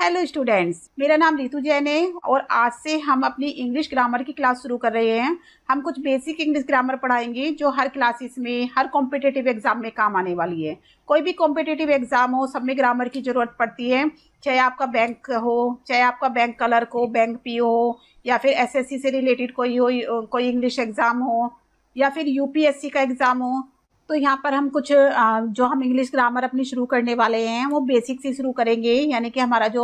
Hello students, मेरा नाम रितु जैन है और आज से हम अपनी इंग्लिश ग्रामर की क्लास शुरू कर रहे हैं। हम कुछ बेसिक इंग्लिश ग्रामर पढ़ाएंगे जो हर क्लासेस में, हर कॉम्पिटिटिव एग्जाम में काम आने वाली है। कोई भी कॉम्पिटिटिव एग्जाम हो, सब में ग्रामर की ज़रूरत पड़ती है। चाहे आपका बैंक हो, चाहे आपका बैंक क्लर्क हो, बैंक पीओ हो, या फिर एसएससी से रिलेटेड कोई हो, कोई इंग्लिश एग्जाम हो, या फिर यूपीएससी का एग्जाम हो। तो यहाँ पर हम कुछ जो हम इंग्लिश ग्रामर अपनी शुरू करने वाले हैं वो बेसिक से शुरू करेंगे, यानी कि हमारा जो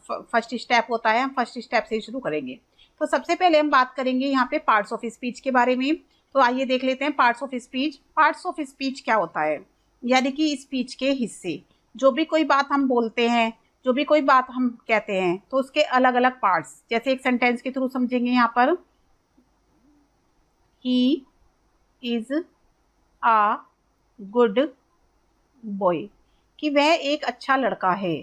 फर्स्ट स्टेप होता है, हम फर्स्ट स्टेप से शुरू करेंगे। तो सबसे पहले हम बात करेंगे यहाँ पे पार्ट्स ऑफ स्पीच के बारे में। तो आइए देख लेते हैं parts of speech. Parts of speech क्या होता है, यानी कि स्पीच के हिस्से। जो भी कोई बात हम बोलते हैं, जो भी कोई बात हम कहते हैं, तो उसके अलग अलग पार्ट्स, जैसे एक सेंटेंस के थ्रू समझेंगे यहाँ पर, he is a good boy, कि वह एक अच्छा लड़का है।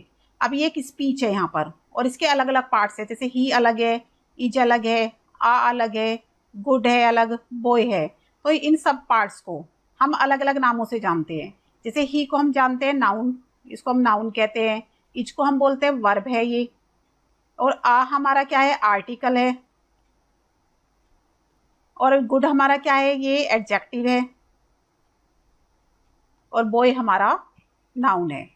अब ये एक स्पीच है यहाँ पर और इसके अलग अलग पार्ट्स है, जैसे ही अलग है, इज अलग है, आ अलग है, गुड है अलग, बॉय है। तो इन सब पार्ट्स को हम अलग अलग नामों से जानते हैं। जैसे ही को हम जानते हैं नाउन, इसको हम नाउन कहते हैं। इज को हम बोलते हैं वर्ब है ये, और आ हमारा क्या है, आर्टिकल है। और गुड हमारा क्या है, ये एडजेक्टिव है। और बॉय हमारा नाउन है।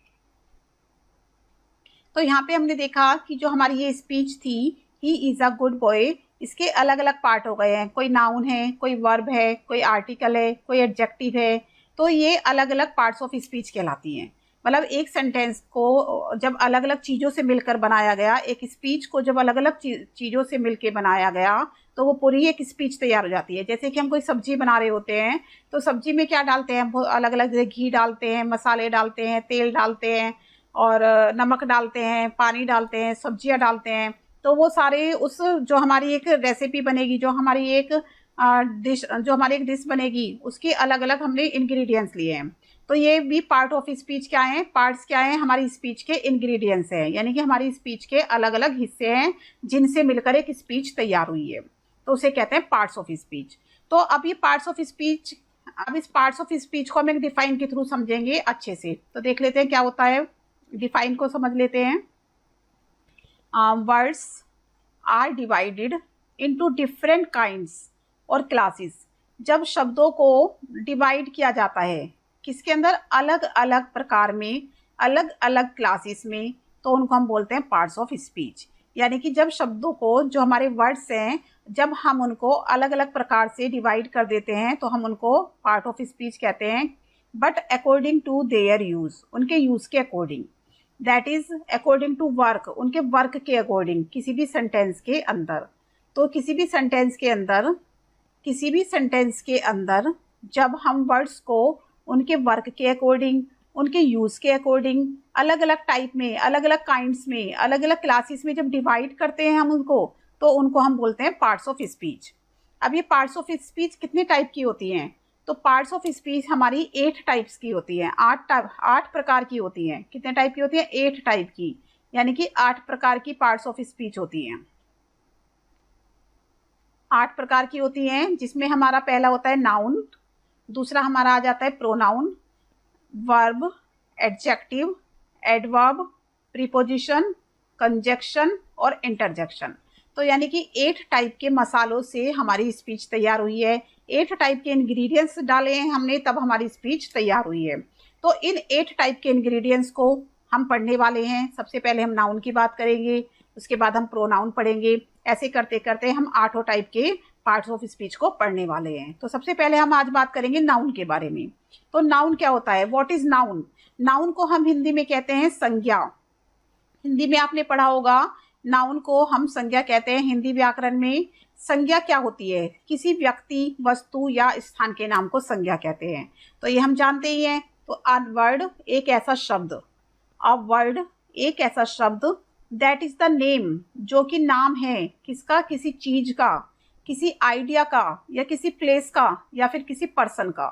तो यहाँ पे हमने देखा कि जो हमारी ये स्पीच थी, he is a good boy, इसके अलग अलग पार्ट हो गए हैं। कोई नाउन है, कोई वर्ब है, कोई आर्टिकल है, कोई एडजेक्टिव है। तो ये अलग अलग पार्ट्स ऑफ स्पीच कहलाती हैं। मतलब एक सेंटेंस को जब अलग अलग चीज़ों से मिलकर बनाया गया, एक स्पीच को जब अलग अलग चीज़ों से मिलकर बनाया गया, तो वो पूरी एक स्पीच तैयार हो जाती है। जैसे कि हम कोई सब्जी बना रहे होते हैं, तो सब्जी में क्या डालते हैं, अलग अलग, जैसे घी डालते हैं, मसाले डालते हैं, तेल डालते हैं, और नमक डालते हैं, पानी डालते हैं, सब्जियां डालते हैं। तो वो सारे उस जो हमारी एक रेसिपी बनेगी, जो हमारी एक डिश बनेगी, उसके अलग अलग हमने इंग्रेडिएंट्स लिए हैं। तो ये भी पार्ट ऑफ स्पीच क्या है, पार्ट्स क्या है, हमारी स्पीच के इंग्रेडिएंट्स हैं, यानी कि हमारी स्पीच के अलग अलग हिस्से हैं जिनसे मिलकर एक स्पीच तैयार हुई है। तो उसे कहते हैं पार्ट्स ऑफ स्पीच। तो अब ये पार्ट्स ऑफ स्पीच, अब इस पार्ट्स ऑफ स्पीच को हम एक डिफाइन के थ्रू समझेंगे अच्छे से। तो देख लेते हैं क्या होता है, डिफाइन को समझ लेते हैं। Words are divided into different kinds और क्लासेस। जब शब्दों को डिवाइड किया जाता है किसके अंदर, अलग अलग प्रकार में, अलग अलग क्लासेस में, तो उनको हम बोलते हैं पार्ट्स ऑफ स्पीच। यानी कि जब शब्दों को, जो हमारे वर्ड्स हैं, जब हम उनको अलग अलग प्रकार से डिवाइड कर देते हैं तो हम उनको पार्ट ऑफ स्पीच कहते हैं। But according to their use, उनके यूज के according, that is according to work, उनके वर्क के अकॉर्डिंग, किसी भी सेंटेंस के अंदर। तो किसी भी सेंटेंस के अंदर, किसी भी सेंटेंस के अंदर जब हम वर्ड्स को उनके वर्क के अकॉर्डिंग, उनके यूज़ के अकॉर्डिंग, अलग अलग टाइप में, अलग अलग काइंड्स में, अलग अलग क्लासेस में जब डिवाइड करते हैं हम उनको, तो उनको हम बोलते हैं पार्ट्स ऑफ स्पीच। अब ये पार्ट्स ऑफ स्पीच कितने टाइप की होती हैं, तो पार्ट्स ऑफ स्पीच हमारी 8 टाइप्स की होती हैं, 8 प्रकार की होती हैं। कितने टाइप की होती हैं, 8 टाइप की, यानी कि 8 प्रकार की पार्ट्स ऑफ स्पीच होती हैं। 8 प्रकार की होती हैं, जिसमें हमारा पहला होता है नाउन, दूसरा हमारा आ जाता है pronoun, verb, adjective, adverb, preposition, conjunction और इंटरजेक्शन। तो यानी कि 8 टाइप के मसालों से हमारी स्पीच तैयार हुई है। 8 टाइप के इंग्रेडिएंट्स डाले हैं हमने, तब हमारी स्पीच तैयार हुई है। तो इन 8 टाइप के इंग्रेडिएंट्स को हम पढ़ने वाले हैं। सबसे पहले हम नाउन की बात करेंगे, उसके बाद हम प्रोनाउन पढ़ेंगे। ऐसे करते करते हम 8 टाइप के पार्ट्स ऑफ स्पीच को पढ़ने वाले हैं। तो सबसे पहले हम आज बात करेंगे नाउन के बारे में। तो नाउन क्या होता है, व्हाट इज नाउन। नाउन को हम हिंदी में कहते हैं संज्ञा। हिंदी में आपने पढ़ा होगा, नाउन को हम संज्ञा कहते हैं हिंदी व्याकरण में। संज्ञा क्या होती है, किसी व्यक्ति, वस्तु या स्थान के नाम को संज्ञा कहते हैं। तो ये हम जानते ही हैं। तो अ वर्ड एक ऐसा शब्द, अ वर्ड एक ऐसा शब्द, दैट इज द नेम, जो कि नाम है किसका, किसी चीज का, किसी आइडिया का, या किसी प्लेस का, या फिर किसी पर्सन का।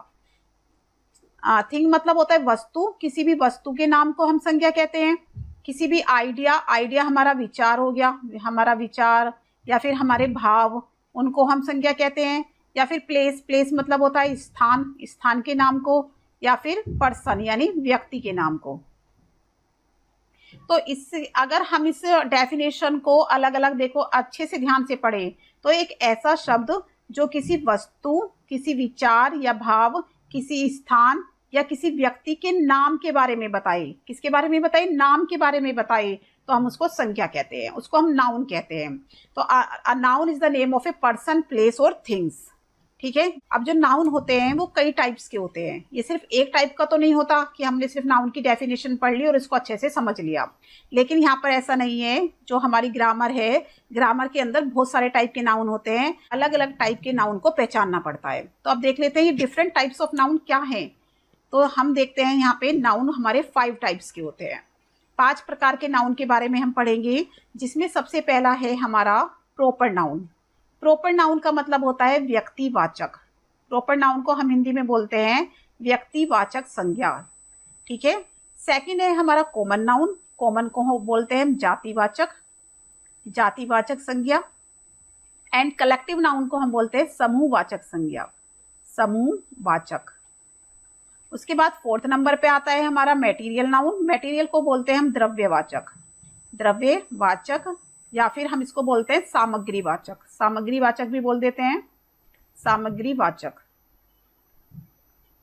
थिंग मतलब होता है वस्तु, किसी भी वस्तु के नाम को हम संज्ञा कहते हैं। किसी भी आइडिया, आइडिया हमारा विचार हो गया, हमारा विचार या फिर हमारे भाव, उनको हम संज्ञा कहते हैं। या फिर प्लेस, प्लेस मतलब होता है स्थान, स्थान के नाम को, या फिर पर्सन यानी व्यक्ति के नाम को। तो इससे अगर हम इस डेफिनेशन को अलग अलग देखो, अच्छे से ध्यान से पढ़ें, तो एक ऐसा शब्द जो किसी वस्तु, किसी विचार या भाव, किसी स्थान या किसी व्यक्ति के नाम के बारे में बताए, किसके बारे में बताए, नाम के बारे में बताए, तो हम उसको संज्ञा कहते हैं, उसको हम नाउन कहते हैं। तो a noun is the name of a person, place और थिंग्स। ठीक है। अब जो नाउन होते हैं वो कई टाइप्स के होते हैं, ये सिर्फ एक टाइप का तो नहीं होता कि हमने सिर्फ नाउन की डेफिनेशन पढ़ ली और इसको अच्छे से समझ लिया। लेकिन यहाँ पर ऐसा नहीं है, जो हमारी ग्रामर है, ग्रामर के अंदर बहुत सारे टाइप के नाउन होते हैं, अलग अलग टाइप के नाउन को पहचानना पड़ता है। तो अब देख लेते हैं ये डिफरेंट टाइप्स ऑफ नाउन क्या है। तो हम देखते हैं यहाँ पे नाउन हमारे 5 टाइप्स के होते हैं। 5 प्रकार के नाउन के बारे में हम पढ़ेंगे, जिसमें सबसे पहला है हमारा प्रोपर नाउन। प्रोपर नाउन का मतलब होता है व्यक्तिवाचक। प्रोपर नाउन को हम हिंदी में बोलते हैं व्यक्तिवाचक संज्ञा। ठीक है। सेकंड है हमारा कॉमन नाउन। कॉमन को बोलते हैं जातिवाचक, जातिवाचक संज्ञा। एंड कलेक्टिव नाउन को हम बोलते हैं समूहवाचक संज्ञा, समूहवाचक। उसके बाद 4th नंबर पे आता है हमारा मटेरियल नाउन। मटेरियल को बोलते हैं हम द्रव्यवाचक, द्रव्यवाचक, या फिर हम इसको बोलते हैं सामग्रीवाचक, सामग्रीवाचक भी बोल देते हैं, सामग्रीवाचक।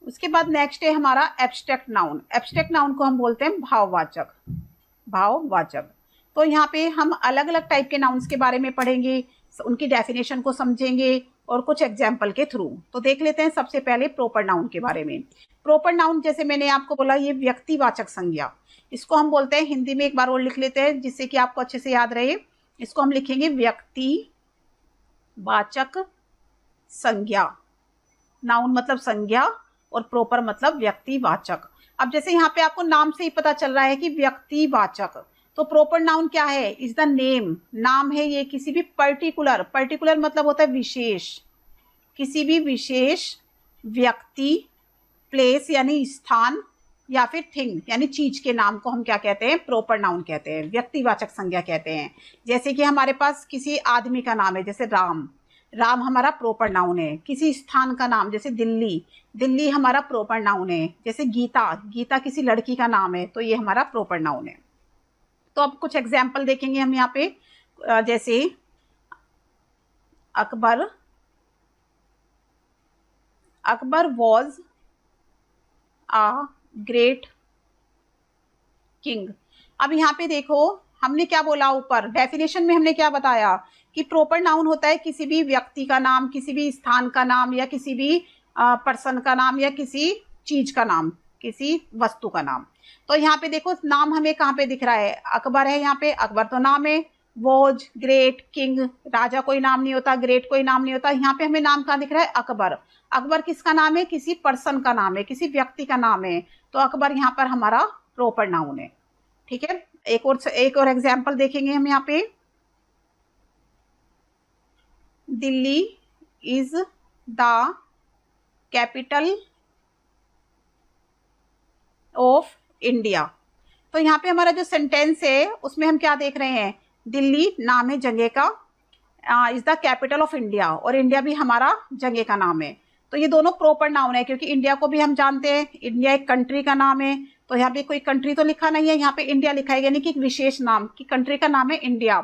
उसके बाद नेक्स्ट है हमारा एब्स्ट्रैक्ट नाउन। एब्स्ट्रैक्ट नाउन को हम बोलते हैं भाववाचक, भाववाचक। तो यहाँ पे हम अलग अलग टाइप के नाउन्स के बारे में पढ़ेंगे, उनकी डेफिनेशन को समझेंगे और कुछ एग्जाम्पल के थ्रू। तो देख लेते हैं सबसे पहले प्रोपर नाउन के बारे में। प्रोपर नाउन, जैसे मैंने आपको बोला, ये व्यक्तिवाचक संज्ञा, इसको हम बोलते हैं, हिंदी में एक बार और लिख लेते हैं जिससे कि आपको अच्छे से याद रहे। इसको हम लिखेंगे व्यक्तिवाचक संज्ञा। नाउन मतलब संज्ञा और प्रोपर मतलब व्यक्तिवाचक। अब जैसे यहाँ पे आपको नाम से ही पता चल रहा है कि व्यक्तिवाचक, तो प्रोपर नाउन क्या है, इज द नेम, नाम है ये किसी भी पर्टिकुलर, पर्टिकुलर मतलब होता है विशेष, किसी भी विशेष व्यक्ति, प्लेस यानी स्थान, या फिर थिंग यानी चीज के नाम को हम क्या कहते हैं, प्रोपर नाउन कहते हैं, व्यक्तिवाचक संज्ञा कहते हैं। जैसे कि हमारे पास किसी आदमी का नाम है, जैसे राम, राम हमारा प्रोपर नाउन है। किसी स्थान का नाम जैसे दिल्ली, दिल्ली हमारा प्रोपर नाउन है। जैसे गीता, गीता किसी लड़की का नाम है, तो ये हमारा प्रोपर नाउन है। तो अब कुछ एग्जाम्पल देखेंगे हम यहाँ पे, जैसे Akbar, Akbar was a great king. अब यहाँ पे देखो हमने क्या बोला, ऊपर डेफिनेशन में हमने क्या बताया कि प्रोपर नाउन होता है किसी भी व्यक्ति का नाम, किसी भी स्थान का नाम, या किसी भी पर्सन का नाम, या किसी चीज का नाम, किसी वस्तु का नाम। तो यहाँ पे देखो नाम हमें कहाँ पे दिख रहा है, अकबर है, यहाँ पे अकबर तो नाम है। वॉज, ग्रेट, किंग, राजा कोई नाम नहीं होता, ग्रेट कोई नाम नहीं होता। यहाँ पे हमें नाम कहाँ दिख रहा है, अकबर। अकबर किसका नाम है, किसी पर्सन का नाम है, किसी व्यक्ति का नाम है, तो अकबर यहाँ पर हमारा प्रोपर नाउन है। ठीक है। एक और एग्जाम्पल देखेंगे हम यहाँ पे, Delhi is the capital of India. तो यहाँ पे हमारा जो सेंटेंस है उसमें हम क्या देख रहे हैं, दिल्ली नाम है जगह का, is the capital of India, और इंडिया भी हमारा जगह का नाम है। तो ये दोनों प्रॉपर नाउन है, क्योंकि इंडिया को भी हम जानते हैं, इंडिया एक कंट्री का नाम है। तो यहाँ पे कोई कंट्री तो लिखा नहीं है, यहाँ पे इंडिया लिखा है, यानी कि एक विशेष नाम की कंट्री का नाम है इंडिया।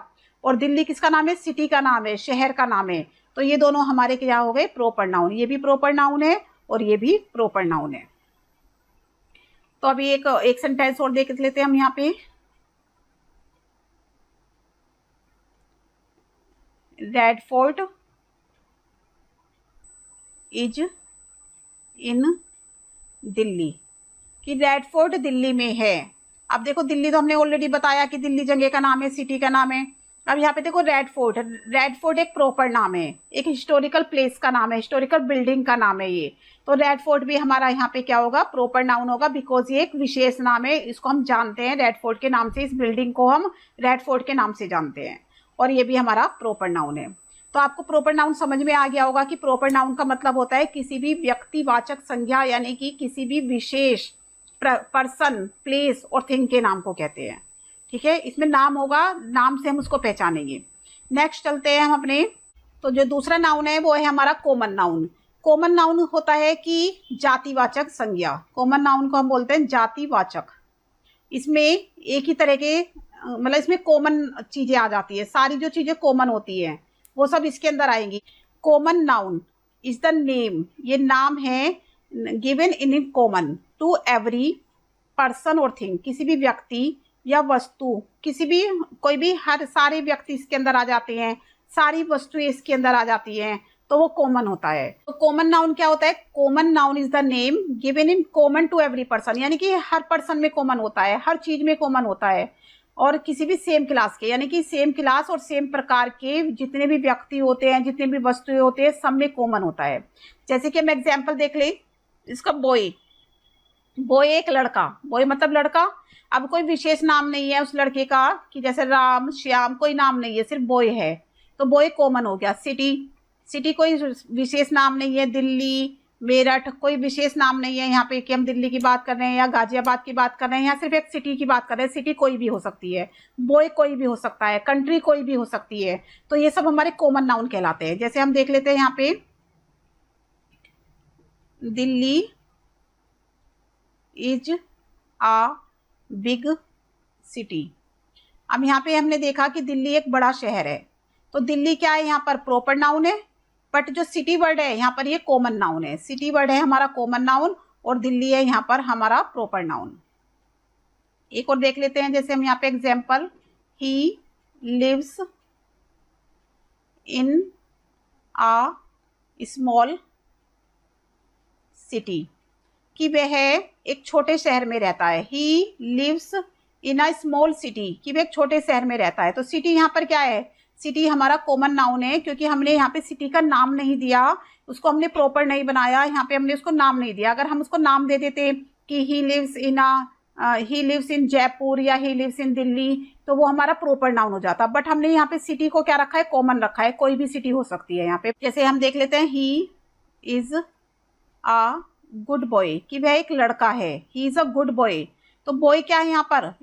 और दिल्ली किसका नाम है, सिटी का नाम है, शहर का नाम है। तो ये दोनों हमारे क्या हो गए, प्रॉपर नाउन। ये भी प्रॉपर नाउन है और ये भी प्रॉपर नाउन है। तो अभी एक सेंटेंस और देख लेते हैं हम यहाँ पे, red fort is in Delhi, कि रेड फोर्ट दिल्ली में है। अब देखो दिल्ली तो हमने ऑलरेडी बताया कि दिल्ली जगह का नाम है, सिटी का नाम है। अब यहाँ पे देखो रेड फोर्ट, रेड फोर्ट एक प्रॉपर नाम है, एक हिस्टोरिकल प्लेस का नाम है, हिस्टोरिकल बिल्डिंग का नाम है ये। तो रेड फोर्ट भी हमारा यहाँ पे क्या होगा, प्रॉपर नाउन होगा, बिकॉज ये एक विशेष नाम है, इसको हम जानते हैं रेड फोर्ट के नाम से, इस बिल्डिंग को हम रेड फोर्ट के नाम से जानते हैं, और ये भी हमारा प्रॉपर नाउन है। तो आपको प्रॉपर नाउन समझ में आ गया होगा कि प्रॉपर नाउन का मतलब होता है किसी भी व्यक्तिवाचक संज्ञा, यानी कि किसी भी विशेष पर्सन, प्लेस और थिंग के नाम को कहते हैं। ठीक है। इसमें नाम होगा, नाम से हम उसको पहचानेंगे। नेक्स्ट चलते हैं हम अपने, तो जो दूसरा नाउन है वो है हमारा कॉमन नाउन। कॉमन नाउन होता है कि जातिवाचक संज्ञा, कॉमन नाउन को हम बोलते हैं जातिवाचक। इसमें एक ही तरह के मतलब इसमें कॉमन चीजें आ जाती है, सारी जो चीजें कॉमन होती हैं वो सब इसके अंदर आएंगी। Common noun is the name, ये नाम है given in common to every person और थिंग, किसी भी व्यक्ति या वस्तु, किसी भी कोई भी, हर सारे व्यक्ति इसके अंदर आ जाते हैं, सारी वस्तुएं इसके अंदर आ जाती हैं, तो वो कॉमन होता है। तो कॉमन नाउन क्या होता है? Common noun is the name given in common to every person, यानी कि हर पर्सन में कॉमन होता है, हर चीज में कॉमन होता है, और किसी भी सेम क्लास के, यानी कि सेम क्लास और सेम प्रकार के जितने भी व्यक्ति होते हैं, जितने भी वस्तुएं होते हैं, सब में कॉमन होता है। जैसे कि हम एग्जाम्पल देख ले इसका, बॉय, बॉय एक लड़का, बॉय मतलब लड़का। अब कोई विशेष नाम नहीं है उस लड़के का कि जैसे राम श्याम, कोई नाम नहीं है, सिर्फ बॉय है, तो बॉय कॉमन हो गया। सिटी, सिटी कोई विशेष नाम नहीं है। दिल्ली, मेरठ कोई विशेष नाम नहीं है यहाँ पे कि हम दिल्ली की बात कर रहे हैं या गाजियाबाद की बात कर रहे हैं, यहाँ सिर्फ एक सिटी की बात कर रहे हैं। सिटी कोई भी हो सकती है, बॉय कोई भी हो सकता है, कंट्री कोई भी हो सकती है, तो ये सब हमारे कॉमन नाउन कहलाते हैं। जैसे हम देख लेते हैं यहाँ पे, Delhi is a big city. अब यहाँ पे हमने देखा कि दिल्ली एक बड़ा शहर है, तो दिल्ली क्या है यहाँ पर? प्रॉपर नाउन है, बट जो सिटी वर्ड है यहाँ पर ये कॉमन नाउन है। सिटी वर्ड है हमारा कॉमन नाउन और दिल्ली है यहाँ पर हमारा प्रॉपर नाउन। एक और देख लेते हैं, जैसे हम यहाँ पे example, he lives in a small city, कि वह एक छोटे शहर में रहता है। He lives in a small city, कि वह एक छोटे शहर में रहता है। तो सिटी यहाँ पर क्या है? सिटी हमारा कॉमन नाउन है, क्योंकि हमने यहाँ पे सिटी का नाम नहीं दिया, उसको हमने प्रॉपर नहीं बनाया, यहाँ पे हमने उसको नाम नहीं दिया। अगर हम उसको नाम दे देते कि ही लिव्स इन जयपुर या ही लिव्स इन दिल्ली, तो वो हमारा प्रॉपर नाउन हो जाता। बट हमने यहाँ पे सिटी को क्या रखा है? कॉमन रखा है, कोई भी सिटी हो सकती है यहाँ पे। जैसे हम देख लेते हैं, he is a good boy, कि वह एक लड़का है। He is a good boy, तो बॉय क्या है यहाँ पर?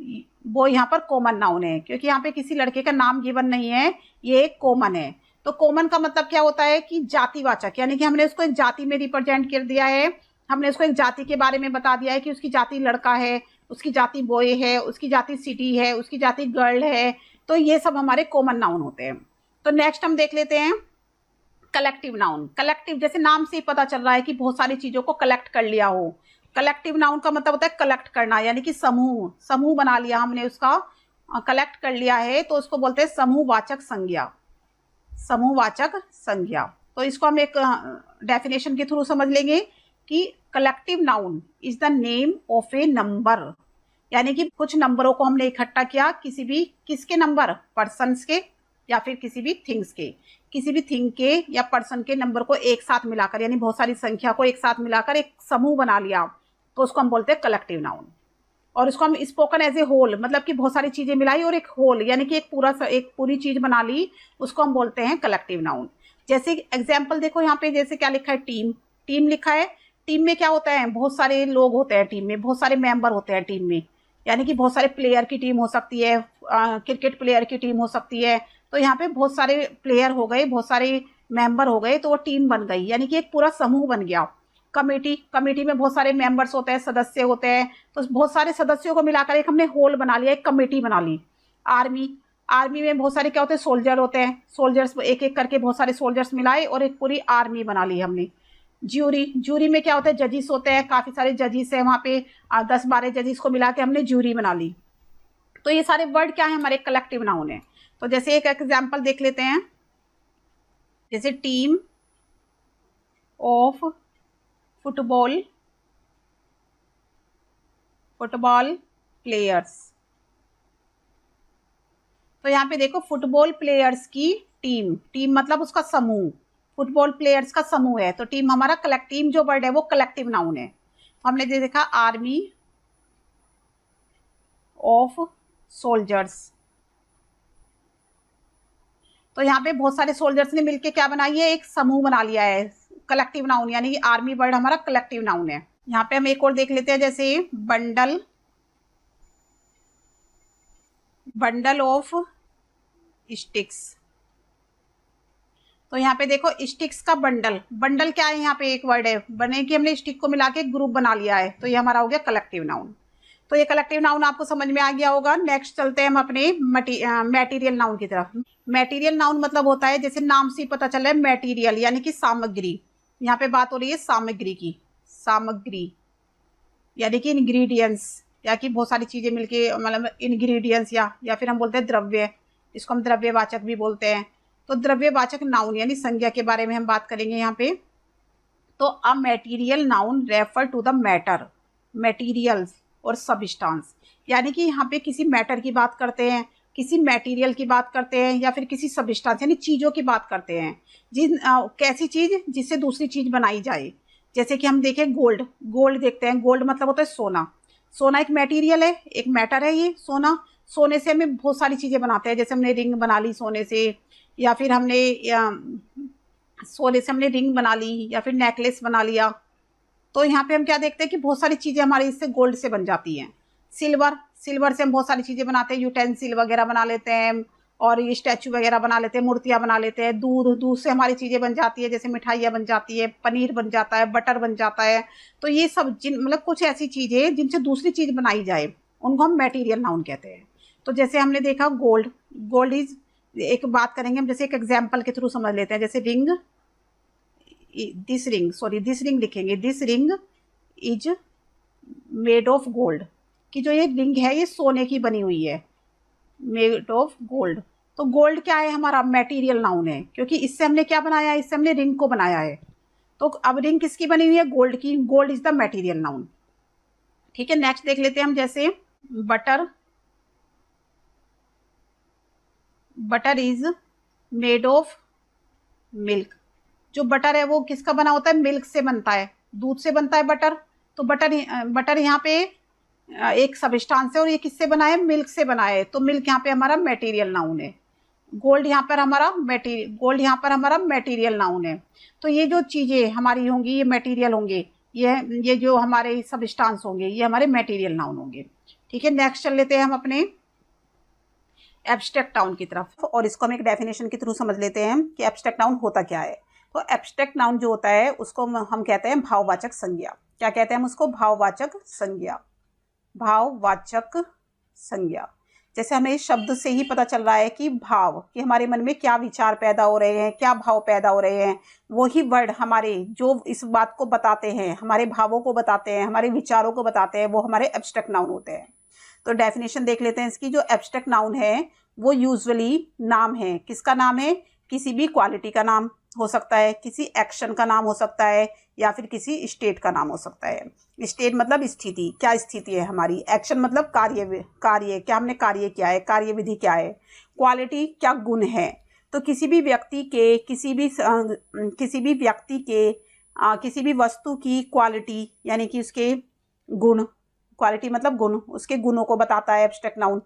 बॉय यहाँ पर कॉमन नाउन है, क्योंकि यहाँ पे किसी लड़के का नाम गिवन नहीं है, ये एक कॉमन है। तो कॉमन का मतलब क्या होता है? कि जातिवाचक, यानी कि हमने उसको एक जाति में रिप्रेजेंट कर दिया है, हमने उसको एक जाति के बारे में बता दिया है कि उसकी जाति लड़का है, उसकी जाति बॉय है, उसकी जाति सिटी है, उसकी जाति गर्ल है। तो ये सब हमारे कॉमन नाउन होते हैं। तो नेक्स्ट हम देख लेते हैं कलेक्टिव नाउन। कलेक्टिव जैसे नाम से ही पता चल रहा है कि बहुत सारी चीजों को कलेक्ट कर लिया हो। कलेक्टिव नाउन का मतलब होता है कलेक्ट करना, यानी कि समूह, समूह बना लिया हमने, उसका कलेक्ट कर लिया है, तो उसको बोलते हैं समूहवाचक संज्ञा। समूहवाचक संज्ञा, तो इसको हम एक डेफिनेशन के थ्रू समझ लेंगे कि collective noun is the name of A number, यानी कि कुछ नंबरों को हमने इकट्ठा किया, किसी भी, किसके नंबर? पर्सन्स के या फिर किसी भी थिंग्स के, किसी भी थिंग के या पर्सन के नंबर को एक साथ मिलाकर, यानी बहुत सारी संख्या को एक साथ मिलाकर एक समूह बना लिया, तो उसको हम बोलते हैं कलेक्टिव नाउन। और इसको हम स्पोकन एज ए होल, मतलब कि बहुत सारी चीजें मिलाई और एक होल, यानी कि एक पूरी चीज बना ली, उसको हम बोलते हैं कलेक्टिव नाउन। जैसे एग्जाम्पल देखो यहाँ पे, जैसे क्या लिखा है? टीम, टीम लिखा है। टीम में क्या होता है? बहुत सारे लोग होते हैं टीम में, बहुत सारे मेंबर होते हैं टीम में, यानी कि बहुत सारे प्लेयर की टीम हो सकती है, क्रिकेट प्लेयर की टीम हो सकती है। तो यहाँ पे बहुत सारे प्लेयर हो गए, बहुत सारे मेंबर हो गए, तो वो टीम बन गई, यानी कि एक पूरा समूह बन गया। कमेटी, कमेटी में बहुत सारे मेंबर्स होते हैं, सदस्य होते हैं, तो बहुत सारे सदस्यों को मिलाकर एक हमने होल बना लिया, एक कमेटी बना ली। आर्मी, आर्मी में बहुत सारे क्या होते हैं? सोल्जर होते हैं, सोल्जर्स एक एक करके बहुत सारे सोल्जर्स मिलाए और एक पूरी आर्मी बना ली हमने। ज्यूरी, ज्यूरी में क्या होता है? जजिस होते हैं, काफी सारे जजिस है वहाँ पे, 10-12 जजिस को मिला के हमने ज्यूरी बना ली। तो ये सारे वर्ड क्या है? हमारे कलेक्टिव नाउन है। तो जैसे एक एग्जाम्पल देख लेते हैं, जैसे टीम ऑफ फुटबॉल प्लेयर्स। तो यहाँ पे देखो, फुटबॉल प्लेयर्स की टीम, टीम मतलब उसका समूह, फुटबॉल प्लेयर्स का समूह है, तो टीम हमारा कलेक्टिव जो वर्ड है वो कलेक्टिव नाउन है। हमने देखा आर्मी ऑफ सोल्जर्स, तो यहाँ पे बहुत सारे सोल्जर्स ने मिलके क्या बनाई है? एक समूह बना लिया है, कलेक्टिव नाउन, यानी कि आर्मी वर्ड हमारा कलेक्टिव नाउन है। यहाँ पे हम एक और देख लेते हैं, जैसे बंडल ऑफ स्टिक्स। तो यहाँ पे देखो, स्टिक्स का बंडल, बंडल क्या है? यहाँ पे एक वर्ड है, बने कि हमने स्टिक को मिला के एक ग्रुप बना लिया है, तो ये हमारा हो गया कलेक्टिव नाउन। तो ये कलेक्टिव नाउन आपको समझ में आ गया होगा। नेक्स्ट चलते हैं हम अपने मटेरियल नाउन की तरफ। मटेरियल नाउन मतलब होता है, जैसे नाम से पता चल रहा है, मटेरियल यानी कि सामग्री। यहाँ पे बात हो रही है सामग्री की, सामग्री यानी कि इंग्रेडिएंट्स, या कि बहुत सारी चीजें मिलके मतलब इंग्रेडिएंट्स, या फिर हम बोलते हैं द्रव्य, इसको हम द्रव्यवाचक भी बोलते हैं। तो द्रव्यवाचक नाउन यानी संज्ञा के बारे में हम बात करेंगे यहाँ पे। तो a material noun refer to the matter, materials और सबस्टांस, यानी कि यहाँ पे किसी मैटर की बात करते हैं, किसी मटेरियल की बात करते हैं, या फिर किसी सबस्टांस यानी चीज़ों की बात करते हैं। कैसी चीज़ जिससे दूसरी चीज़ बनाई जाए। जैसे कि हम देखें गोल्ड, गोल्ड देखते हैं, गोल्ड मतलब होता है सोना। सोना एक मटेरियल है, एक मैटर है ये सोना। सोने से हमें बहुत सारी चीज़ें बनाते हैं, जैसे हमने रिंग बना ली सोने से, या फिर सोने से हमने रिंग बना ली, या फिर नेकलेस बना लिया। तो यहाँ पे हम क्या देखते हैं कि बहुत सारी चीज़ें हमारी इससे गोल्ड से बन जाती हैं। सिल्वर, सिल्वर से हम बहुत सारी चीज़ें बनाते हैं, यूटेंसिल वगैरह बना लेते हैं, और ये स्टैचू वगैरह बना लेते हैं, मूर्तियाँ बना लेते हैं। दूध, दूध से हमारी चीज़ें बन जाती है, जैसे मिठाइयाँ बन जाती है, पनीर बन जाता है, बटर बन जाता है। तो ये सब मतलब कुछ ऐसी चीज़ें जिनसे दूसरी चीज़ बनाई जाए, उनको हम मटेरियल नाउन कहते हैं। तो जैसे हमने देखा गोल्ड, गोल्ड इज, एक बात करेंगे हम, जैसे एक एग्जाम्पल के थ्रू समझ लेते हैं। जैसे रिंग, दिस रिंग लिखेंगे, this ring is made of gold, कि जो ये रिंग है ये सोने की बनी हुई है, मेड ऑफ गोल्ड। तो गोल्ड क्या है, हमारा मटेरियल नाउन है, क्योंकि इससे हमने क्या बनाया है, इससे हमने रिंग को बनाया है। तो अब रिंग किसकी बनी हुई है, गोल्ड की, gold is the material noun. ठीक है, नेक्स्ट देख लेते हैं हम। जैसे butter, butter is made of milk. जो बटर है वो किसका बना होता है, मिल्क से बनता है, दूध से बनता है बटर। तो बटर यहाँ पे एक सबस्टांस है, और ये किससे बना है, मिल्क से बना है। तो मिल्क यहाँ पे हमारा मटेरियल नाउन है। गोल्ड यहाँ पर हमारा मटेरियल नाउन है। तो ये जो चीज़ें हमारी होंगी ये मटेरियल होंगे, ये जो हमारे सबस्टांस होंगे ये हमारे मटेरियल नाउन होंगे। ठीक है, नेक्स्ट चल लेते हैं हम अपने एब्स्ट्रैक्ट नाउन की तरफ, और इसको हम एक डेफिनेशन के थ्रू समझ लेते हैं कि एब्स्ट्रैक्ट नाउन होता क्या है। तो एब्स्ट्रैक्ट नाउन जो होता है उसको हम कहते हैं भाववाचक संज्ञा। क्या कहते हैं हम उसको, भाववाचक संज्ञा, भाववाचक संज्ञा। जैसे हमें इस शब्द से ही पता चल रहा है कि भाव, कि हमारे मन में क्या विचार पैदा हो रहे हैं, क्या भाव पैदा हो रहे हैं, वही वर्ड हमारे जो इस बात को बताते हैं, हमारे भावों को बताते हैं, हमारे विचारों को बताते हैं, वो हमारे एब्स्ट्रैक्ट नाउन होते हैं। तो डेफिनेशन देख लेते हैं इसकी। जो एब्स्ट्रैक्ट नाउन है वो यूजुअली नाम है, किसका नाम है, किसी भी क्वालिटी का नाम हो सकता है, किसी एक्शन का नाम हो सकता है, या फिर किसी स्टेट का नाम हो सकता है। स्टेट मतलब स्थिति, क्या स्थिति है हमारी। एक्शन मतलब कार्य क्या हमने कार्य किया है, कार्यविधि क्या है। क्वालिटी क्या गुण है। तो किसी भी व्यक्ति के, किसी भी वस्तु की क्वालिटी यानी कि उसके गुण, क्वालिटी मतलब गुण, उसके गुणों को बताता है एब्स्ट्रैक्ट नाउन।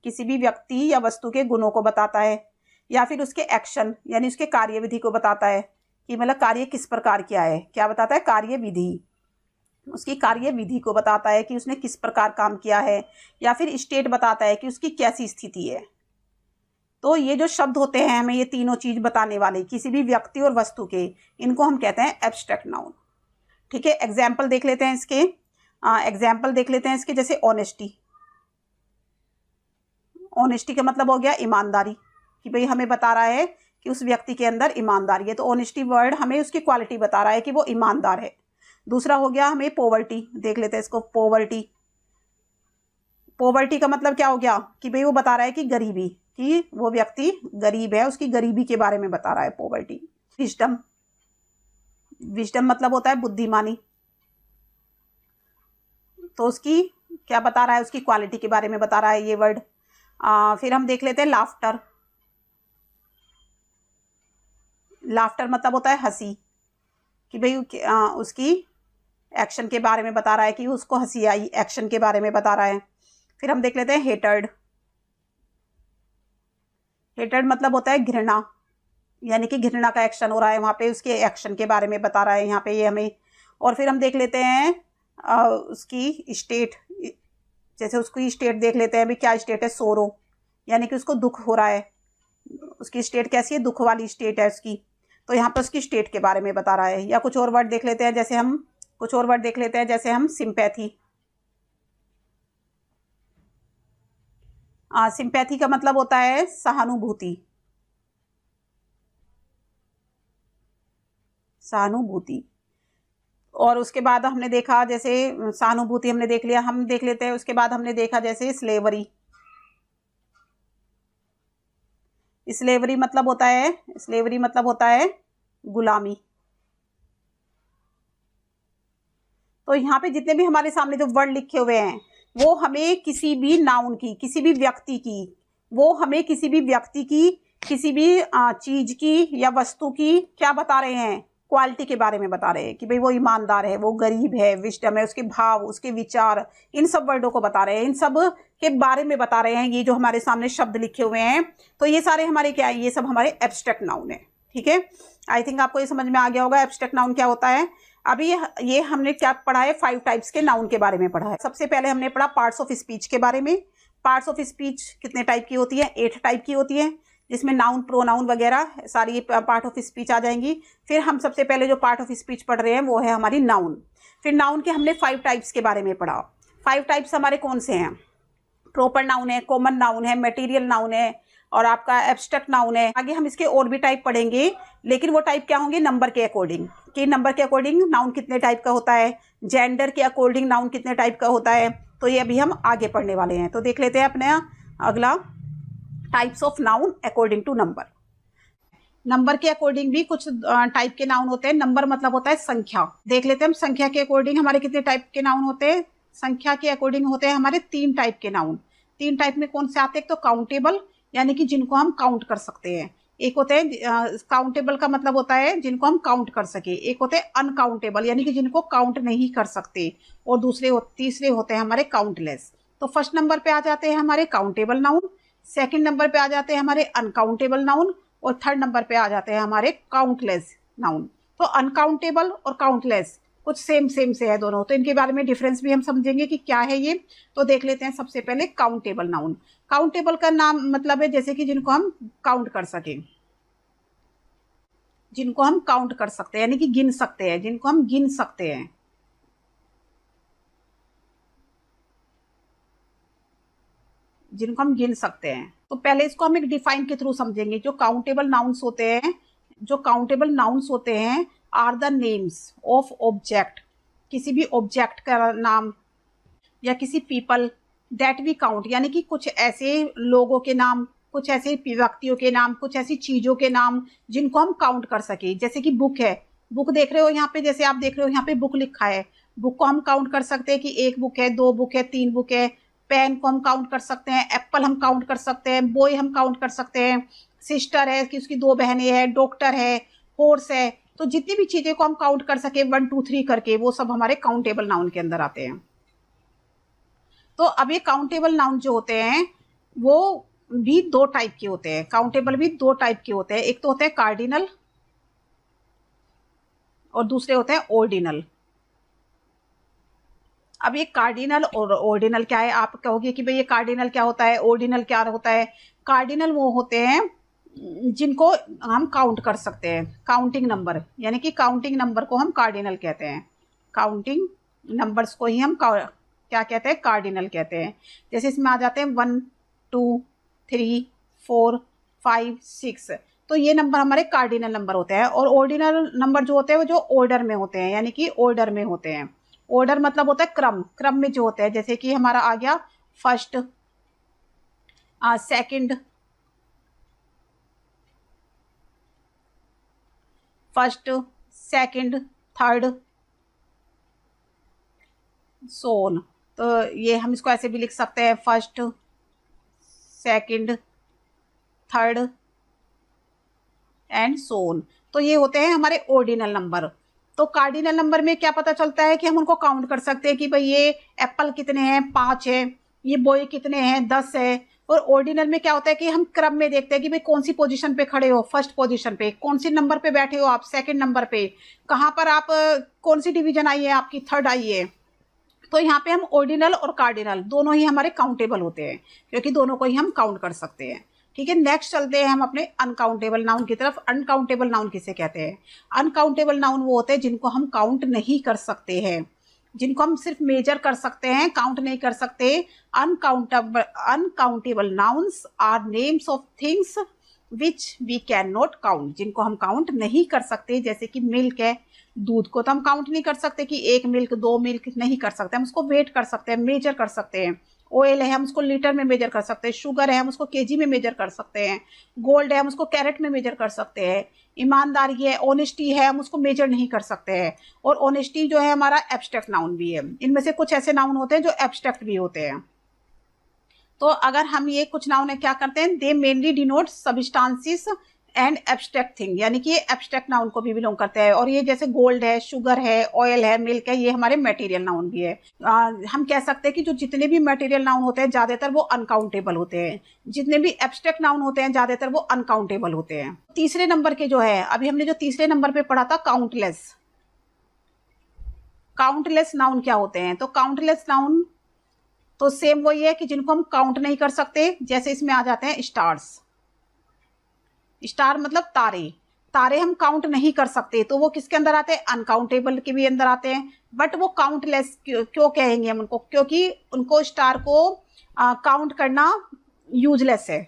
किसी भी व्यक्ति या वस्तु के गुणों को बताता है, या फिर उसके एक्शन यानी उसके कार्यविधि को बताता है, कि मतलब कार्य किस प्रकार किया है। क्या बताता है, कार्यविधि, उसकी कार्यविधि को बताता है कि उसने किस प्रकार काम किया है, या फिर स्टेट बताता है कि उसकी कैसी स्थिति है। तो ये जो शब्द होते हैं हमें ये तीनों चीज बताने वाले, किसी भी व्यक्ति और वस्तु के, इनको हम कहते हैं एब्स्ट्रैक्ट नाउन। ठीक है, एग्जाम्पल देख लेते हैं इसके। जैसे ऑनेस्टी, ऑनेस्टी का मतलब हो गया ईमानदारी, कि भाई हमें बता रहा है कि उस व्यक्ति के अंदर ईमानदारी है। तो ऑनेस्टी वर्ड हमें उसकी क्वालिटी बता रहा है कि वो ईमानदार है। दूसरा हो गया हमें पॉवर्टी, देख लेते हैं इसको। पॉवर्टी का मतलब क्या हो गया, कि भाई वो बता रहा है कि गरीबी, कि वो व्यक्ति गरीब है, उसकी गरीबी के बारे में बता रहा है पॉवर्टी। विजडम मतलब होता है बुद्धिमानी, तो उसकी क्या बता रहा है, उसकी क्वालिटी के बारे में बता रहा है ये वर्ड। फिर हम देख लेते हैं लाफ्टर। लाफ्टर मतलब होता है हंसी, कि भाई उसकी एक्शन के बारे में बता रहा है कि उसको हंसी आई, एक्शन के बारे में बता रहा है। फिर हम देख लेते हैं हेटर्ड। हेटर्ड मतलब होता है घृणा, यानी कि घृणा का एक्शन हो रहा है वहाँ पे, उसके एक्शन के बारे में बता रहा है यहाँ पे ये हमें। और फिर हम देख लेते हैं उसकी स्टेट, जैसे उसकी स्टेट देख लेते हैं, अभी क्या स्टेट है, सोरो, यानी कि उसको दुख हो रहा है, उसकी स्टेट कैसी है, दुख वाली स्टेट है उसकी। तो यहाँ पर उसकी स्टेट के बारे में बता रहा है। या कुछ और वर्ड देख लेते हैं, जैसे हम सिंपैथी, सिंपैथी का मतलब होता है सहानुभूति, सहानुभूति। और उसके बाद हमने देखा जैसे सहानुभूति हमने देख लिया, हम देख लेते हैं उसके बाद हमने देखा जैसे स्लेवरी। स्लेवरी मतलब होता है, स्लेवरी मतलब होता है गुलामी। तो यहाँ पे जितने भी हमारे सामने जो वर्ड लिखे हुए हैं वो हमें किसी भी नाउन की, किसी भी व्यक्ति की, वो हमें किसी भी व्यक्ति की, किसी भी चीज की या वस्तु की क्या बता रहे हैं, क्वालिटी के बारे में बता रहे हैं कि भाई वो ईमानदार है, वो गरीब है, विजडम है, उसके भाव, उसके विचार, इन सब वर्डों को बता रहे हैं, इन सब के बारे में बता रहे हैं ये जो हमारे सामने शब्द लिखे हुए हैं। तो ये सारे हमारे क्या है, ये सब हमारे एब्स्ट्रैक्ट नाउन है। ठीक है, आई थिंक आपको ये समझ में आ गया होगा एब्स्ट्रैक्ट नाउन क्या होता है। अभी ये हमने क्या पढ़ा है, 5 टाइप्स के नाउन के बारे में पढ़ा है। सबसे पहले हमने पढ़ा पार्ट्स ऑफ स्पीच के बारे में। पार्ट्स ऑफ स्पीच कितने टाइप की होती है, 8 टाइप की होती है, जिसमें नाउन, प्रोनाउन वगैरह सारी पार्ट ऑफ स्पीच आ जाएंगी। फिर हम सबसे पहले जो पार्ट ऑफ स्पीच पढ़ रहे हैं वो है हमारी नाउन। फिर नाउन के हमने 5 टाइप्स के बारे में पढ़ा। 5 टाइप्स हमारे कौन से हैं, प्रॉपर नाउन है, कॉमन नाउन है, मटेरियल नाउन है और आपका एब्स्ट्रैक्ट नाउन है। आगे हम इसके और भी टाइप पढ़ेंगे, लेकिन वो टाइप क्या होंगे, नंबर के अकॉर्डिंग, कि नंबर के अकॉर्डिंग नाउन कितने टाइप का होता है, जेंडर के अकॉर्डिंग नाउन कितने टाइप का होता है। तो ये अभी हम आगे पढ़ने वाले हैं। तो देख लेते हैं अपने अगला, types of noun according to number. Number के अकॉर्डिंग भी कुछ टाइप के नाउन होते हैं। नंबर मतलब होता है संख्या। देख लेते हैं हम संख्या के अकॉर्डिंग हमारे कितने टाइप के नाउन होते हैं। संख्या के अकॉर्डिंग होते हैं हमारे 3 टाइप के नाउन। 3 टाइप में कौन से आते हैं, एक तो काउंटेबल, यानी कि जिनको हम काउंट कर सकते हैं। एक होते हैं काउंटेबल का मतलब होता है जिनको हम काउंट कर सके। एक होते हैं अनकाउंटेबल, यानी कि जिनको काउंट नहीं कर सकते। और तीसरे होते हैं हमारे काउंटलेस। तो फर्स्ट नंबर पे आ जाते हैं हमारे काउंटेबल नाउन, सेकंड नंबर पे आ जाते हैं हमारे अनकाउंटेबल नाउन और थर्ड नंबर पे आ जाते हैं हमारे काउंटलेस नाउन। तो अनकाउंटेबल और काउंटलेस कुछ सेम से है दोनों, तो इनके बारे में डिफरेंस भी हम समझेंगे कि क्या है ये। तो देख लेते हैं सबसे पहले काउंटेबल नाउन। काउंटेबल का नाम मतलब है जैसे कि जिनको हम काउंट कर सकें, जिनको हम काउंट कर सकते हैं, यानी कि गिन सकते हैं, जिनको हम गिन सकते हैं। जिनको हम गिन सकते हैं। तो पहले इसको हम एक डिफाइन के थ्रू समझेंगे। जो काउंटेबल नाउन्स होते हैं, जो काउंटेबल नाउन्स होते हैं are the names of object, किसी भी ऑब्जेक्ट का नाम या किसी पीपल दैट वी काउंट, यानी कि कुछ ऐसे लोगों के नाम, कुछ ऐसे व्यक्तियों के नाम, कुछ ऐसी चीजों के नाम जिनको हम काउंट कर सके। जैसे कि बुक है, बुक देख रहे हो यहाँ पे, जैसे आप देख रहे हो यहाँ पे बुक लिखा है, बुक को हम काउंट कर सकते हैं कि 1 बुक है, 2 बुक है, 3 बुक है। पेन को हम काउंट कर सकते हैं, एप्पल हम काउंट कर सकते हैं, बॉय हम काउंट कर सकते हैं, सिस्टर है कि उसकी 2 बहनें हैं, डॉक्टर है, हॉर्स है। तो जितनी भी चीजें को हम काउंट कर सके 1 2 3 करके, वो सब हमारे काउंटेबल नाउन के अंदर आते हैं। तो अब ये काउंटेबल नाउन जो होते हैं वो भी 2 टाइप के होते हैं। काउंटेबल भी 2 टाइप के होते हैं, एक तो होते हैं कार्डिनल और दूसरे होते हैं ऑर्डिनल। अब ये कार्डिनल और ऑर्डिनल क्या है, आप कहोगे कि भाई ये कार्डिनल क्या होता है, ऑर्डिनल क्या होता है। कार्डिनल वो होते हैं जिनको हम काउंट कर सकते हैं, काउंटिंग नंबर, यानी कि काउंटिंग नंबर को हम कार्डिनल कहते हैं। काउंटिंग नंबर्स को ही हम क्या कहते हैं, कार्डिनल कहते हैं। जैसे इसमें आ जाते हैं 1 2 3 4 5 6, तो ये नंबर हमारे कार्डिनल नंबर होते हैं। और ऑर्डिनल नंबर जो होते हैं वो जो ऑर्डर में होते हैं, यानी कि ऑर्डर में होते हैं। ऑर्डर मतलब होता है क्रम, क्रम में जो होते हैं। जैसे कि हमारा आ गया first, second, first, second, third, so on. तो ये हम इसको ऐसे भी लिख सकते हैं, first, second, third and so on. तो ये होते हैं हमारे ऑर्डिनल नंबर। तो कार्डिनल नंबर में क्या पता चलता है कि हम उनको काउंट कर सकते हैं कि भाई ये एप्पल कितने हैं, 5 है, ये बॉय कितने हैं, 10 है। और ऑर्डिनल में क्या होता है कि हम क्रम में देखते हैं कि भाई कौन सी पोजीशन पे खड़े हो, फर्स्ट पोजीशन पे, कौन सी नंबर पे बैठे हो आप, सेकंड नंबर पे, कहाँ पर आप, कौन सी डिवीजन आई है आपकी, थर्ड आई है। तो यहाँ पे हम ऑर्डिनल और कार्डिनल दोनों ही हमारे काउंटेबल होते हैं, क्योंकि दोनों को ही हम काउंट कर सकते हैं। ठीक है, नेक्स्ट चलते हैं हम अपने अनकाउंटेबल नाउन की तरफ। अनकाउंटेबल नाउन किसे कहते हैं? अनकाउंटेबल नाउन वो होते हैं जिनको हम काउंट नहीं कर सकते हैं। जिनको हम सिर्फ मेजर कर सकते हैं, काउंट नहीं कर सकते। Uncountable nouns are names of things which we can not count, जिनको हम काउंट नहीं कर सकते। जैसे कि मिल्क है, दूध को तो हम काउंट नहीं कर सकते कि 1 मिल्क 2 मिल्क नहीं कर सकते, हम उसको वेट कर सकते हैं, मेजर कर सकते हैं। ऑयल है, हम उसको लीटर में मेजर कर सकते हैं। शुगर है, हम उसको केजी में मेजर कर सकते हैं। गोल्ड है, हम उसको कैरेट में मेजर कर सकते हैं। ईमानदारी है, ऑनेस्टी है, हम उसको मेजर नहीं कर सकते हैं। और ऑनेस्टी जो है हमारा एब्स्ट्रैक्ट नाउन भी है। इनमें से कुछ ऐसे नाउन होते हैं जो एब्स्ट्रैक्ट भी होते हैं। तो अगर हम ये कुछ नाउन है क्या करते हैं, दे mainly denote substances and abstract thing, यानी कि ये एब्स्ट्रैक्ट नाउन को भी बिलोंग करते हैं। और ये जैसे गोल्ड है, शुगर है, ऑयल है, मिल्क है, ये हमारे मटेरियल नाउन भी है। हम कह सकते हैं कि जो जितने भी मटेरियल नाउन होते हैं ज्यादातर वो अनकाउंटेबल होते हैं, जितने भी एब्स्ट्रैक्ट नाउन होते हैं ज्यादातर वो अनकाउंटेबल होते हैं। तीसरे नंबर के जो है, अभी हमने जो तीसरे नंबर पे पढ़ा था काउंटलेस, काउंटलेस नाउन क्या होते हैं। तो काउंटलेस नाउन तो सेम वही है कि जिनको हम काउंट नहीं कर सकते। जैसे इसमें आ जाते हैं स्टार्स, स्टार मतलब तारे, तारे हम काउंट नहीं कर सकते, तो वो किसके अंदर आते हैं, अनकाउंटेबल के भी अंदर आते हैं। बट वो काउंटलेस क्यों कहेंगे हम उनको, क्योंकि उनको स्टार को काउंट करना यूजलेस है।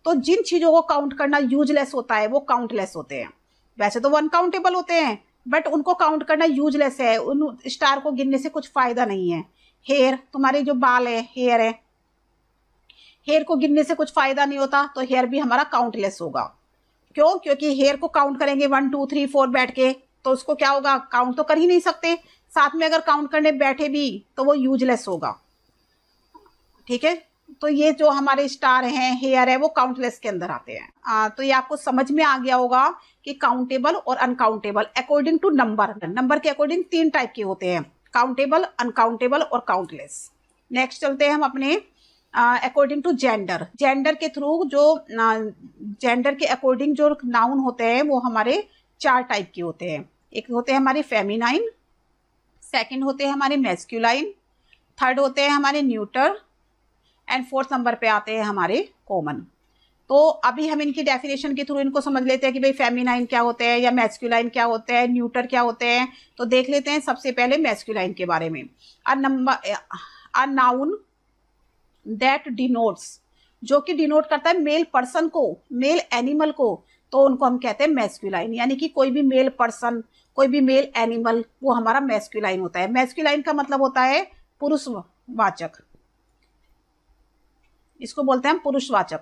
तो जिन चीजों को काउंट करना यूजलेस होता है वो काउंटलेस होते हैं। वैसे तो वो अनकाउंटेबल होते हैं बट उनको काउंट करना यूजलेस है, उन स्टार को गिनने से कुछ फायदा नहीं है। हेयर, तुम्हारे जो बाल है, हेयर है, हेयर को गिनने से कुछ फायदा नहीं होता, तो हेयर भी हमारा काउंटलेस होगा। क्यों, क्योंकि हेयर को काउंट करेंगे 1 2 3 4 बैठ के, तो उसको क्या होगा, काउंट तो कर ही नहीं सकते। साथ में अगर काउंट करने बैठे भी तो वो यूजलेस होगा। ठीक है, तो ये जो हमारे स्टार हैं, हेयर है, वो काउंटलेस के अंदर आते हैं। तो ये आपको समझ में आ गया होगा कि काउंटेबल और uncountable according to number, number के अकॉर्डिंग 3 टाइप के होते हैं, काउंटेबल, अनकाउंटेबल और काउंटलेस। नेक्स्ट चलते हैं हम अपने अकॉर्डिंग टू जेंडर। जेंडर के थ्रू जो जेंडर के अकॉर्डिंग जो नाउन होते हैं वो हमारे 4 टाइप के होते हैं। एक होते हैं हमारे फेमिनाइन, सेकंड होते हैं हमारे मैस्कुलाइन, थर्ड होते हैं हमारे न्यूटर एंड फोर्थ नंबर पे आते हैं हमारे कॉमन। तो अभी हम इनकी डेफिनेशन के थ्रू इनको समझ लेते हैं कि भाई फेमिनाइन क्या होते हैं या मैस्कुलाइन क्या होते हैं, न्यूटर क्या होते हैं। तो देख लेते हैं सबसे पहले मैस्कुलाइन के बारे में। अ नाउन दैट डिनोट्स, जो कि डिनोट करता है मेल पर्सन को, मेल एनिमल को, तो उनको हम कहते हैं मैस्कुलाइन। यानी कि कोई भी मेल पर्सन, कोई भी मेल एनिमल, वो हमारा मैस्कुलाइन होता है। मैस्कुलाइन का मतलब होता है पुरुषवाचक, इसको बोलते हैं पुरुषवाचक।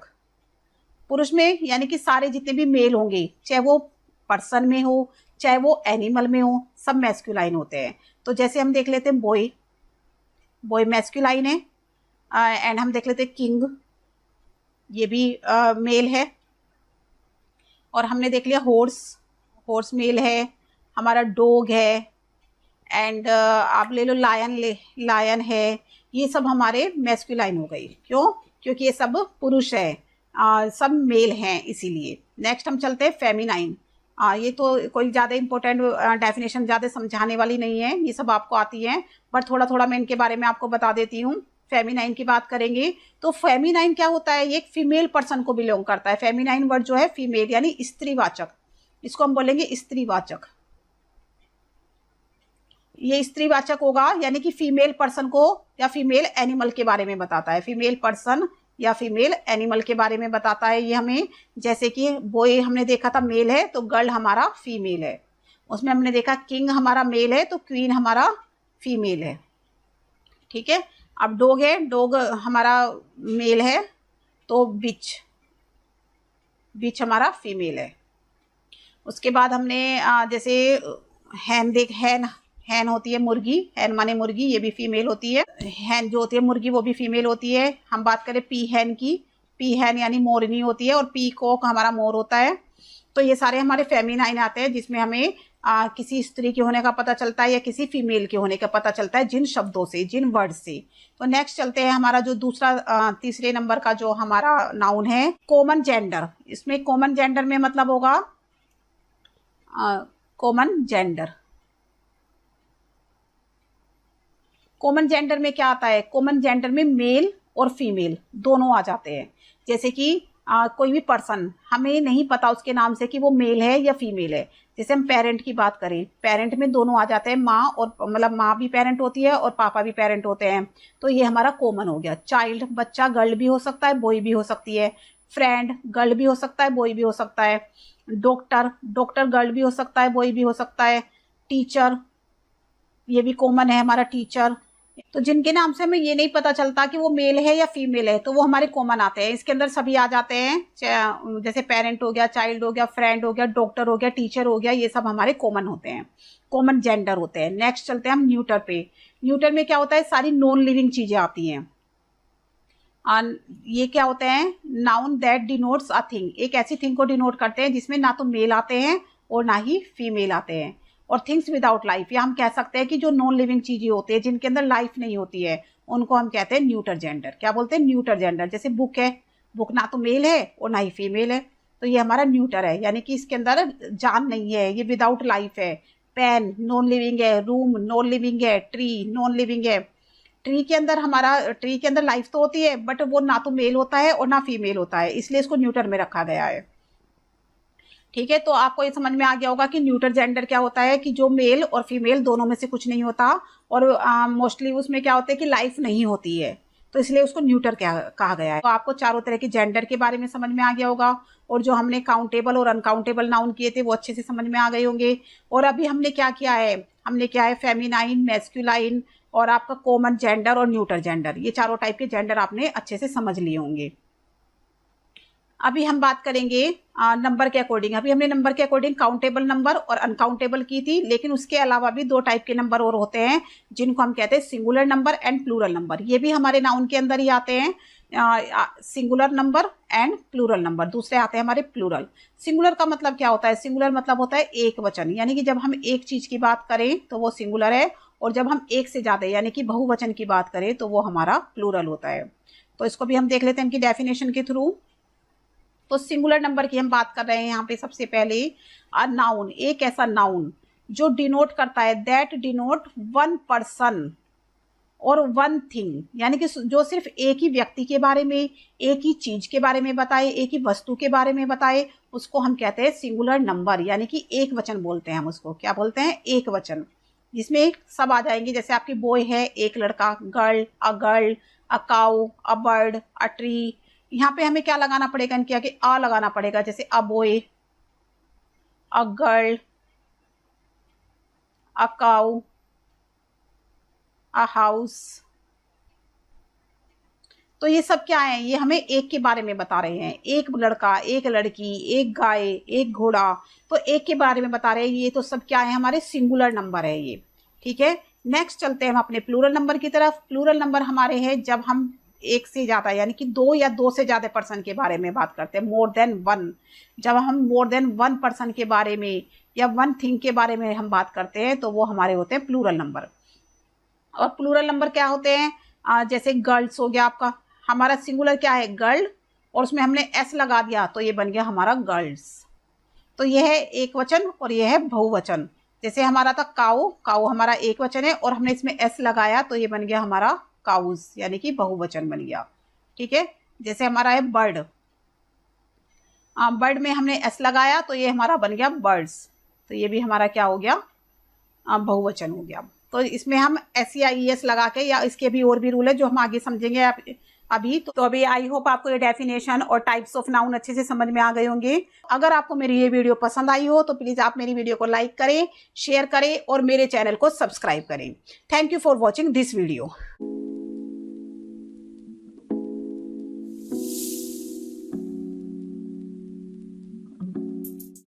पुरुष में यानी कि सारे जितने भी मेल होंगे, चाहे वो पर्सन में हो चाहे वो एनिमल में हो, सब मैस्कुलाइन होते हैं। तो जैसे हम देख लेते हैं बॉय, बॉय मैस्कुलाइन है। एंड हम देख लेते हैं किंग, ये भी मेल है। और हमने देख लिया हॉर्स, हॉर्स मेल है। हमारा डॉग है। एंड आप ले लो लायन, लायन है। ये सब हमारे मैस्कुलाइन हो गई। क्यों, क्योंकि ये सब पुरुष है, सब मेल हैं इसीलिए। नेक्स्ट हम चलते हैं फेमिनाइन। ये तो कोई ज़्यादा इंपॉर्टेंट डेफिनेशन, ज़्यादा समझाने वाली नहीं है, ये सब आपको आती है, बट थोड़ा थोड़ा मैं इनके बारे में आपको बता देती हूँ। फेमिनाइन की बात करेंगे तो फेमिनाइन क्या होता है, ये एक फीमेल पर्सन को बिलोंग करता है। फेमिनाइन वर्ड जो है फीमेल यानी स्त्रीवाचक, इसको हम बोलेंगे स्त्रीवाचक। ये स्त्रीवाचक होगा यानी कि फीमेल पर्सन को या फीमेल एनिमल के बारे में बताता है। फीमेल पर्सन या फीमेल एनिमल के बारे में बताता है ये हमें। जैसे कि बॉय हमने देखा था मेल है, तो गर्ल हमारा फीमेल है। उसमें हमने देखा किंग हमारा मेल है तो क्वीन हमारा फीमेल है। ठीक है, अब डॉग है, डॉग हमारा मेल है तो बिच, बिच हमारा फीमेल है। उसके बाद हमने जैसे हैन देख, हैन होती है मुर्गी, हैन माने मुर्गी, ये भी फीमेल होती है। हैन जो होती है मुर्गी वो भी फीमेल होती है। हम बात करें पी हैन की, पी हैन यानी मोरनी होती है, और पी कॉक हमारा मोर होता है। तो ये सारे हमारे फेमिनाइन आते हैं जिसमें हमें किसी स्त्री के होने का पता चलता है या किसी फीमेल के होने का पता चलता है, जिन शब्दों से, जिन वर्ड से। तो नेक्स्ट चलते हैं हमारा जो दूसरा तीसरे नंबर का जो हमारा नाउन है कॉमन जेंडर। इसमें कॉमन जेंडर में मतलब होगा कॉमन जेंडर। कॉमन जेंडर में क्या आता है, कॉमन जेंडर में मेल और फीमेल दोनों आ जाते हैं। जैसे कि कोई भी पर्सन, हमें नहीं पता उसके नाम से कि वो मेल है या फीमेल है। जैसे हम पेरेंट की बात करें, पेरेंट में दोनों आ जाते हैं, माँ और मतलब माँ भी पेरेंट होती है और पापा भी पेरेंट होते हैं, तो ये हमारा कॉमन हो गया। चाइल्ड, बच्चा, गर्ल भी हो सकता है, बॉय भी हो सकती है। फ्रेंड, गर्ल भी हो सकता है, बॉय भी हो सकता है। डॉक्टर, डॉक्टर गर्ल भी हो सकता है, बॉय भी हो सकता है। टीचर, ये भी कॉमन है हमारा, टीचर। तो जिनके नाम से हमें ये नहीं पता चलता कि वो मेल है या फीमेल है, तो वो हमारे कॉमन आते हैं। इसके अंदर सभी आ जाते हैं, जैसे पेरेंट हो गया, चाइल्ड हो गया, फ्रेंड हो गया, डॉक्टर हो गया, टीचर हो गया, ये सब हमारे कॉमन होते हैं, कॉमन जेंडर होते हैं। नेक्स्ट चलते हैं हम न्यूटर पे। न्यूटर में क्या होता है, सारी नॉन लिविंग चीजें आती हैं। ये क्या होते हैं, noun that denotes a thing, एक ऐसी थिंग को डिनोट करते हैं जिसमें ना तो मेल आते हैं और ना ही फीमेल आते हैं। और थिंग्स विदाउट लाइफ, या हम कह सकते हैं कि जो नॉन लिविंग चीजें होती है, जिनके अंदर लाइफ नहीं होती है, उनको हम कहते हैं न्यूटर जेंडर। क्या बोलते हैं, न्यूटर जेंडर। जैसे बुक है, बुक ना तो मेल है और ना ही फीमेल है, तो ये हमारा न्यूटर है, यानी कि इसके अंदर जान नहीं है, ये विदाउट लाइफ है। पेन नॉन लिविंग है, रूम नॉन लिविंग है, ट्री नॉन लिविंग है। ट्री के अंदर लाइफ तो होती है, बट वो ना तो मेल होता है और ना फीमेल होता है, इसलिए इसको न्यूटर में रखा गया है। ठीक है, तो आपको ये समझ में आ गया होगा कि न्यूटर जेंडर क्या होता है, कि जो मेल और फीमेल दोनों में से कुछ नहीं होता, और मोस्टली उसमें क्या होता है कि लाइफ नहीं होती है, तो इसलिए उसको न्यूटर कहा गया है। तो आपको चारों तरह के जेंडर के बारे में समझ में आ गया होगा, और जो हमने काउंटेबल और अनकाउंटेबल नाउन किए थे वो अच्छे से समझ में आ गए होंगे। और अभी हमने क्या किया है, फेमिनाइन, मैस्कुलाइन, और आपका कॉमन जेंडर और न्यूटर जेंडर, ये चारों टाइप के जेंडर आपने अच्छे से समझ लिए होंगे। अभी हम बात करेंगे नंबर के अकॉर्डिंग। अभी हमने नंबर के अकॉर्डिंग काउंटेबल नंबर और अनकाउंटेबल की थी, लेकिन उसके अलावा भी दो टाइप के नंबर और होते हैं, जिनको हम कहते हैं singular number and plural number. ये भी हमारे नाउन के अंदर ही आते हैं, singular number and plural number. दूसरे आते हैं हमारे प्लूरल। सिंगुलर का मतलब क्या होता है, सिंगुलर मतलब होता है एक वचन, यानी कि जब हम एक चीज की बात करें तो वो सिंगुलर है, और जब हम एक से ज्यादा यानी कि बहुवचन की बात करें तो वो हमारा प्लूरल होता है। तो इसको भी हम देख लेते हैं इनकी डेफिनेशन के थ्रू। तो सिंगुलर नंबर की हम बात कर रहे हैं यहाँ पे। सबसे पहले नाउन, एक ऐसा नाउन जो डिनोट करता है, दैट डिनोट वन पर्सन और वन थिंग, यानी कि जो सिर्फ एक ही व्यक्ति के बारे में, एक ही चीज के बारे में बताए, एक ही वस्तु के बारे में बताए, उसको हम कहते हैं सिंगुलर नंबर, यानी कि एक वचन बोलते हैं हम उसको। क्या बोलते हैं, एक वचन, जिसमें सब आ जाएंगे। जैसे आपकी बॉय है, एक लड़का, girl, a cow, a bird, a tree. यहाँ पे हमें क्या लगाना पड़ेगा, इनके आगे आ लगाना पड़ेगा। जैसे a boy, a girl, a cow, a house. तो ये सब क्या है, ये हमें एक के बारे में बता रहे हैं। एक लड़का, एक लड़की, एक गाय, एक घोड़ा, तो एक के बारे में बता रहे हैं। ये तो सब क्या है, हमारे सिंगुलर नंबर है ये। ठीक है, नेक्स्ट चलते हैं हम अपने प्लूरल नंबर की तरफ। प्लूरल नंबर हमारे हैं जब हम एक से ज्यादा, यानी कि दो या दो से ज्यादा पर्सन के बारे में बात करते हैं, मोर देन वन। जब हम मोर देन वन पर्सन के बारे में या वन थिंग के बारे में हम बात करते हैं, तो वो हमारे होते हैं प्लूरल नंबर। और प्लूरल नंबर क्या होते हैं, जैसे गर्ल्स हो गया आपका, हमारा सिंगुलर क्या है, गर्ल, और उसमें हमने एस लगा दिया तो ये बन गया हमारा गर्ल्स। तो ये है एक वचन और ये है बहुवचन। जैसे हमारा था काऊ, काऊ हमारा एक वचन है और हमने इसमें एस लगाया तो ये बन गया हमारा काउज, यानी कि बहुवचन बन गया। ठीक है, जैसे हमारा है बर्ड, बर्ड में हमने एस लगाया तो ये हमारा बन गया बर्ड्स, तो ये भी हमारा क्या हो गया, बहुवचन हो गया। तो इसमें हम SEIES लगा के, या इसके भी और भी रूल है जो हम आगे समझेंगे अभी। तो अभी आई होप आपको ये डेफिनेशन और टाइप्स ऑफ नाउन अच्छे से समझ में आ गए होंगे। अगर आपको मेरी ये वीडियो पसंद आई हो तो प्लीज आप मेरी वीडियो को लाइक करें, शेयर करें और मेरे चैनल को सब्सक्राइब करें। Thank you for watching this video.